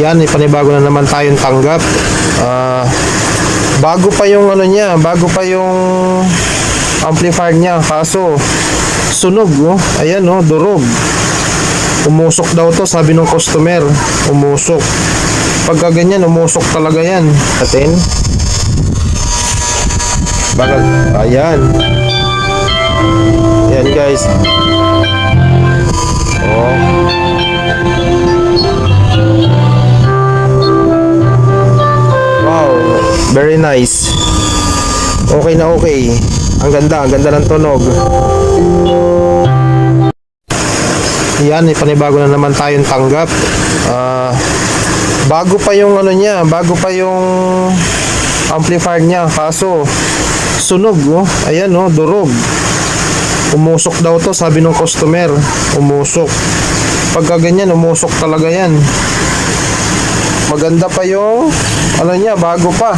Yan, may panibago na naman tayong tanggap. Bago pa yung ano niya, bago pa yung amplifier niya, kaso sunog, oh. Ayan, oh, durog. Umusok daw to, sabi ng customer. Umusok. Pagka ganyan, umusok talaga yan. Atin. Bakit? Ayan. Ayan, guys. Oh. Wow, very nice. Okay na okay. Ang ganda ng tunog. Yan, may panibago na naman tayong tanggap. Bago pa yung ano niya, bago pa yung amplifier niya, kaso sunog, oh. Ayan, oh, durog. Umusok daw to, sabi ng customer. Umusok. Pagka ganyan, umusok talaga yan. Maganda pa yung ano niya, bago pa.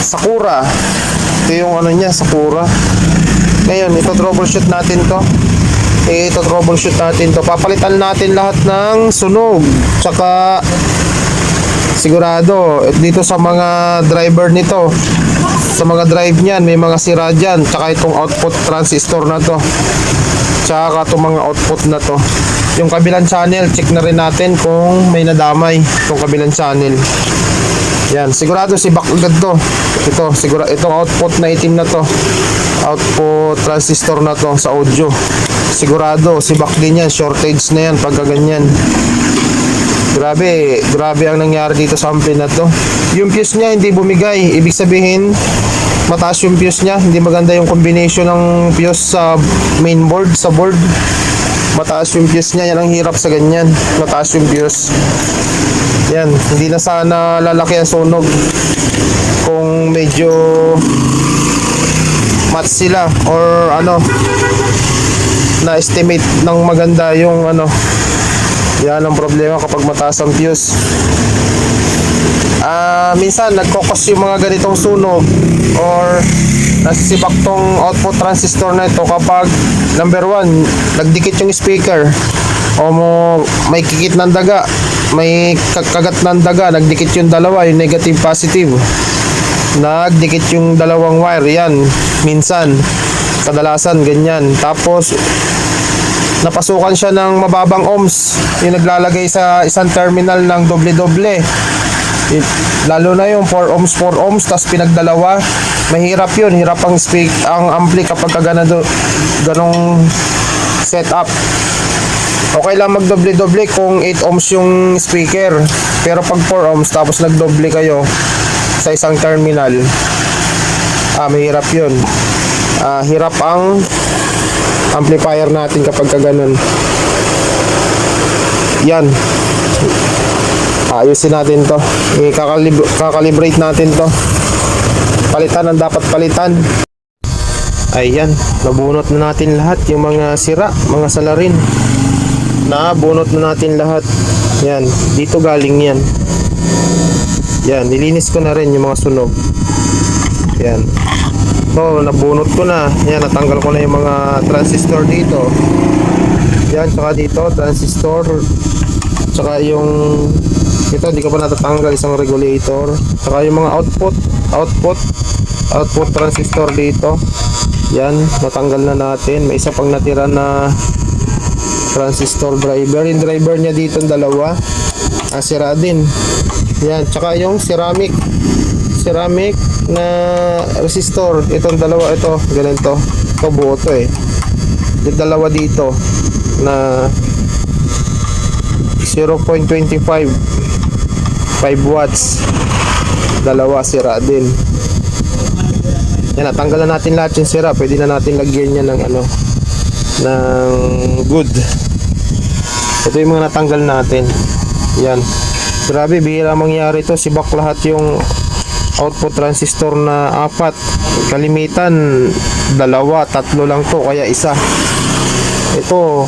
Sakura. Ito yung ano niya, Sakura. Ngayon, ito troubleshoot natin to. Papalitan natin lahat ng sunog. Tsaka sigurado dito sa mga driver nito, sa mga drive niyan, may mga sira dyan. Tsaka itong output transistor na to, tsaka itong mga output na to. Yung kabilang channel, check na rin natin kung may nadamay itong kabilang channel. Yan, sigurado si back agad to. Ito, siguro itong output na itim na to, output transistor na to sa audio. Sigurado si back din yan, shortage na yan pagka ganyan. Grabe ang nangyari dito sa ampli na to. Yung fuse niya hindi bumigay, ibig sabihin mataas yung fuse niya, hindi maganda yung combination ng fuse sa main board, sa board. Mataas yung fuse niya, yan ang hirap sa ganyan, mataas yung fuse. Yan, hindi na sana lalaki ang sunog kung medyo match sila or ano, na estimate ng maganda yung ano. Yan ang problema kapag mataas ang fuse. Minsan nagkokos yung mga ganitong sunog or nasisibak tong output transistor na ito kapag number 1, nagdikit yung speaker o may kikit ng daga, may kagat ng daga, nagdikit yung dalawa, yung negative positive, nagdikit yung dalawang wire. Yan, minsan kadalasan ganyan. Tapos napasukan siya ng mababang ohms, yung naglalagay sa isang terminal ng doble-doble, lalo na yung 4 ohms tapos pinagdalawa. Mahirap yun, hirap ang ampli kapag ganong setup. Okay lang magdoble-doble kung 8 ohms yung speaker, pero pag 4 ohms tapos nagdoble kayo sa isang terminal, mahirap yun. Hirap ang amplifier natin kapag ganun. Yan, ayusin natin to, kakalibrate natin to, palitan ang dapat palitan. Ayan, nabunot na natin lahat yung mga sira, mga salarin. Nabunot na natin lahat. Yan, dito galing yan. Yan, nilinis ko na rin yung mga sunog. Yan. So, nabunot ko na. Yan, natanggal ko na yung mga transistor dito. Yan, tsaka dito, transistor. Tsaka yung ito, hindi ko pa natatanggal, isang regulator. Tsaka yung mga output transistor dito. Yan, natanggal na natin. May isa pang natira na transistor driver. Yung driver niya dito, dalawa. Sira din. Yan, tsaka yung ceramic na resistor. Itong dalawa, ito, ganito. Ito buo to eh. Yung dalawa dito na 0.25 5 watts. Dalawa, sira din. Yan, natanggal na natin lahat yung sira. Pwede na natin lagyan yan ng ano, ng good. Ito yung mga natanggal natin. Yan. Grabe, bihira mangyari to. Sibak lahat yung output transistor na 4. Kalimitan 2, 3 lang to, kaya isa. Ito,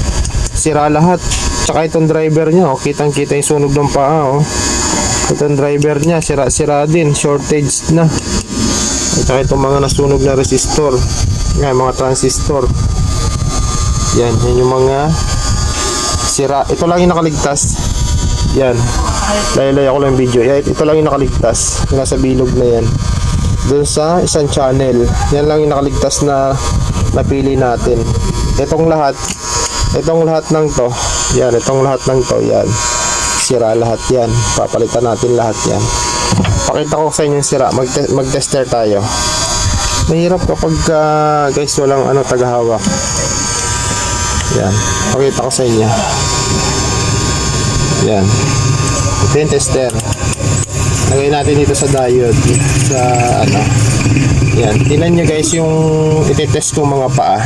sira lahat. Tsaka itong driver nya, oh, kitang kita yung sunog ng paa, oh. Itong driver nya, sira din, shortage na. Tsaka itong mga nasunog na resistor, yan, mga transistor. Yan yung mga sira. Ito lang yung nakaligtas. Yan. Layalay ako lang yung video. Yan, ito lang yung nakaligtas. Nasa bilog na yan. Doon sa isang channel. Yan lang yung nakaligtas na napili natin. Itong lahat ng to. Yan, itong lahat ng to. Yan. Sira lahat yan. Papalitan natin lahat yan. Pakita ko sa inyo yung sira. Mag-tester tayo. Mahirap kapag guys walang tagahawak. Yan. Pakita ko sa inyo. Yan. Ito yung tester. Lagay natin dito sa diode. Sa Yan. Tingnan nyo guys yung itetest kong mga paa.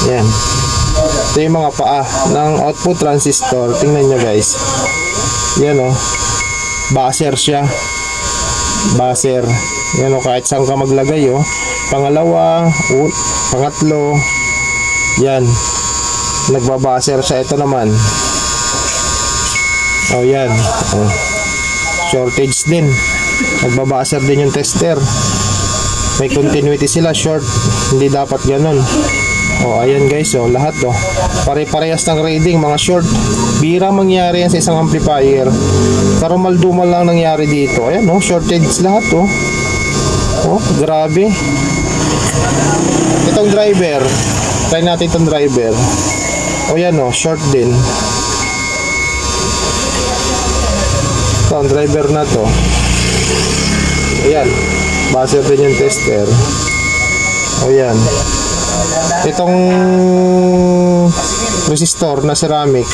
Yan. Ito yung mga paa ng output transistor. Tingnan nyo guys. Yan o. Buzzer siya. Buzzer. Yan o, kahit saan ka maglagay o. Pangalawa, pangatlo. Yan. Nagbabuzzer siya. Ito naman. O yan. O. Shortage din. Nagbabuzzer din yung tester. May continuity sila. Short. Hindi dapat ganun. O, ayan guys, o, lahat o. Pare-parehas ng reading, mga short. Bira mangyari yan sa isang amplifier. Karumal-dumal lang nangyari dito. Ayan o, shortage lahat o. O, grabe. Itong driver. Try natin itong driver. O yan o, short din. Ito, ang driver na to. Ayan. Buzzer din yung tester. O yan. Itong resistor na ceramic,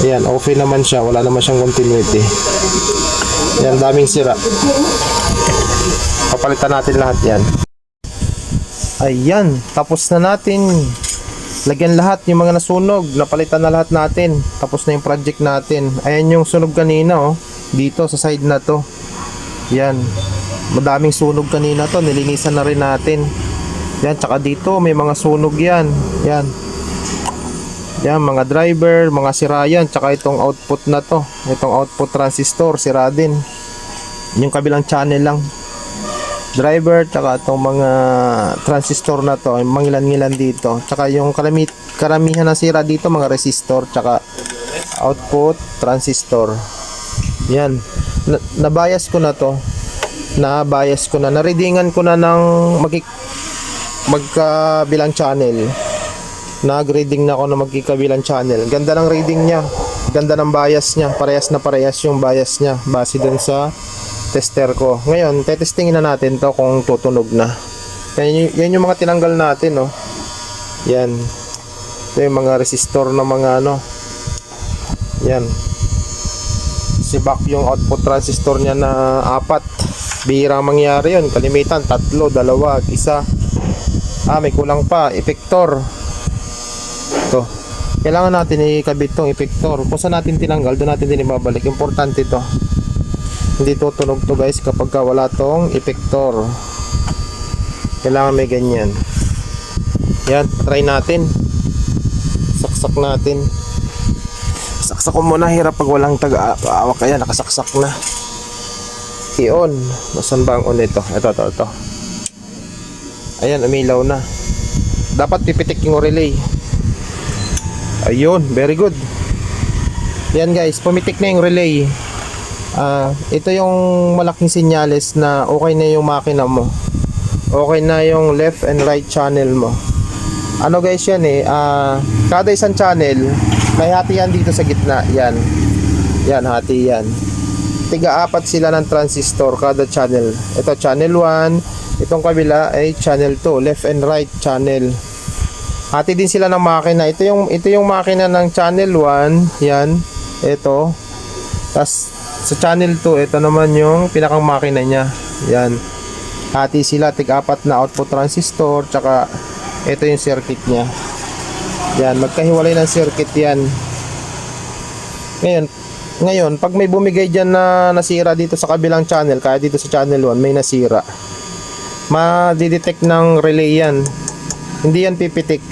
ayan, okay naman siya, wala naman siyang continuity. Ayan, daming sira. Papalitan natin lahat yan. Ayan, tapos na natin lagyan lahat yung mga nasunog. Napalitan na lahat natin. Tapos na yung project natin. Ayan yung sunog kanina oh, dito sa side na to. Yan, madaming sunog kanina to, nilinisan na rin natin. Yan, tsaka dito may mga sunog yan. Yan. Yan, mga driver, mga sira yan. Tsaka itong output na to. Itong output transistor, sira din. Yung kabilang channel lang. Driver, tsaka itong mga transistor na to. Mangilan-ngilan dito. Tsaka yung karamihan na sira dito, mga resistor. Tsaka output transistor. Yan. Nabias ko na to. Nabias ko na. Nareadingan ko na ng magkabilang channel. Nag-reading na ako na magkikabilang channel. Ganda ng reading niya. Ganda ng bias niya. Parehas na parehas yung bias niya base dun sa tester ko. Ngayon, tetestingin na natin to kung tutunog na. Yan yung mga tinanggal natin, no. Yan. Ito yung mga resistor na mga Yan. Sibak yung output transistor niya na 4. Bihira mangyari yun. Kalimitan, 3, 2, 1. May kulang pa, effector. Ito. Kailangan natin ikabit tong effector. Kung saan natin tinanggal, doon natin din ibabalik. Importante to. Hindi tutunog to guys kapag wala tong effector. Kailangan may ganyan. Yan, try natin. Saksak natin. Saksak ko muna, hirap pag walang taga-awak. Kaya nakasaksak na. I-on. Nasaan ba ang on ito? Ito. Ayan, umilaw na. Dapat pipitik yung relay. Ayun, very good. Yan guys, pumitik na yung relay. Ito yung malaking senyales na okay na yung makina mo. Okay na yung left and right channel mo. Ano guys yan kada isang channel, may hati yan dito sa gitna. Yan. Yan, hati yan. Tiga-4 sila ng transistor kada channel. Ito channel 1. Itong kabila ay channel 2, left and right channel. Hati din sila ng makina. Ito yung makina ng channel 1, yan. Ito. Tas sa channel 2, ito naman yung pinakang makina niya. Yan. Hati sila, tig-4 na output transistor, tsaka ito yung circuit niya. Yan, magkahiwalay ng circuit yan. Ngayon, pag may bumigay dyan na nasira dito sa kabilang channel, kaya dito sa channel 1 may nasira, ma-detect ng relay yan. Hindi yan pipitik.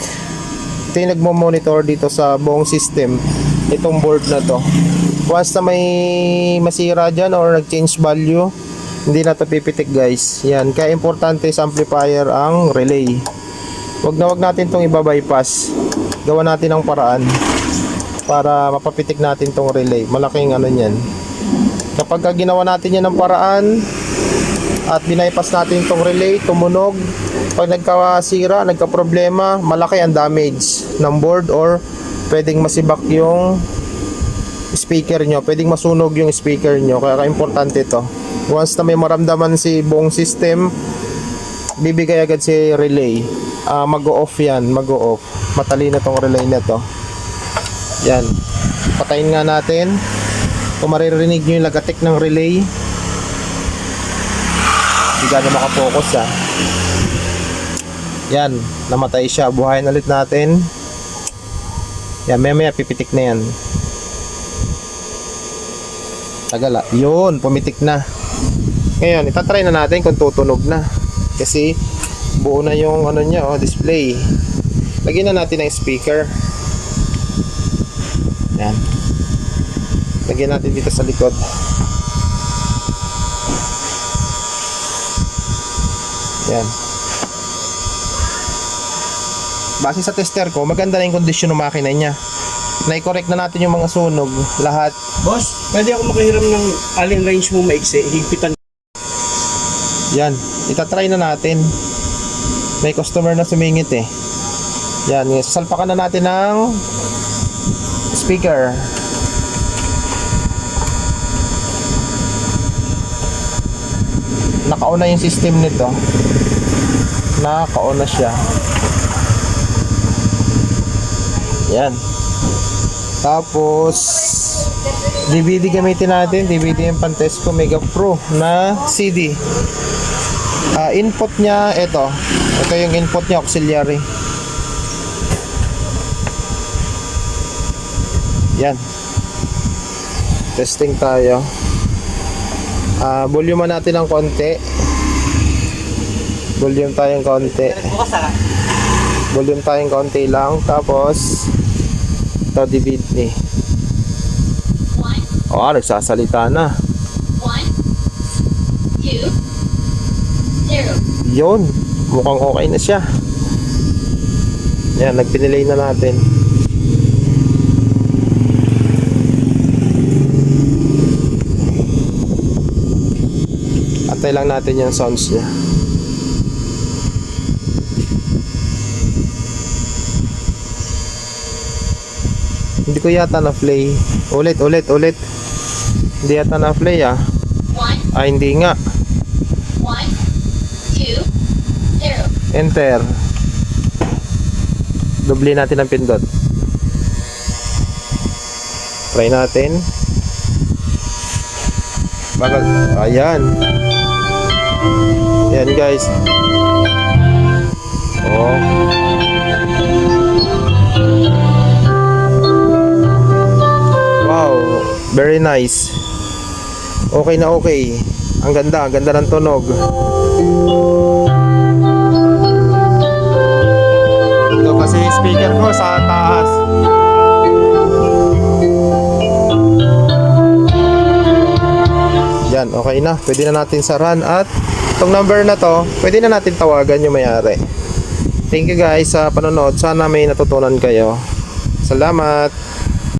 Ito yung nagmo-monitor dito sa buong system. Itong board na to. Once na may masira dyan or nag-change value, hindi na to pipitik guys. Yan. Kaya importante sa amplifier ang relay. Wag natin itong iba-bypass. gawa natin ng paraan para mapapitik natin tong relay. Malaking ano niyan. Kapag ginawa natin yan ng paraan at binaypas natin tong relay, tumunog, pag nagkasira, nagka-problema, malaki ang damage ng board or pwedeng masibak yung speaker nyo, pwedeng masunog yung speaker nyo. Kaya importante ito. Once na may maramdaman si buong system, bibigay agad si relay. Mag-o-off yan, mag-o-off. Matalino tong relay na to. Yan. Patayin nga natin. Kung maririnig nyo yung lagatik ng relay, hindi gano'n makapokus ha. Yan. Namatay siya. Buhayin ulit natin. Yan. Maya pipitik na yan. Tagala. Yun. Pumitik na. Ngayon, itatry na natin kung tutunog na. Kasi buo na yung ano niya, display. Lagyan na natin ng speaker. Yan. Lagyan natin dito sa likod. Yan. Base sa tester ko, maganda na yung kondisyon ng makina niya. Na-correct na natin yung mga sunog, lahat. Boss, pwede ako makahiram ng alin range mo maiksi, higpitan. Yan, itatry na natin. May customer na sumingit eh. Yan, sasalpakan na natin ng speaker. Nakauna yung system nito. Nakauna siya. Yan. Tapos DVD gamitin natin, DVD yung Pantesco Mega Pro na CD. Input niya ito yung input niya, auxiliary. Yan. Testing tayo. Volume natin ng konti. Volume tayong konti. Volume tayong konti lang. Tapos ito DVD. Nagsasalita na. 1, 2, 0. Yun, mukhang okay na siya. Yan, nagpinilay na natin. Antay lang natin yung sounds niya. Hindi ko yata na-play. Ulit. Hindi yata na-play ah. 1, Hindi nga. 1, 2, 0. Enter. Doble natin ang pindot. Try natin. Bagal. Ayan. Ayan guys. Wow. Very nice. Okay na okay. Ang ganda ng tunog. Ito kasi speaker ko sa taas. Yan, okay na. Pwede na natin saran at itong number na to, pwede na natin tawagan yung may-ari. Thank you guys sa panonood. Sana may natutunan kayo. Salamat.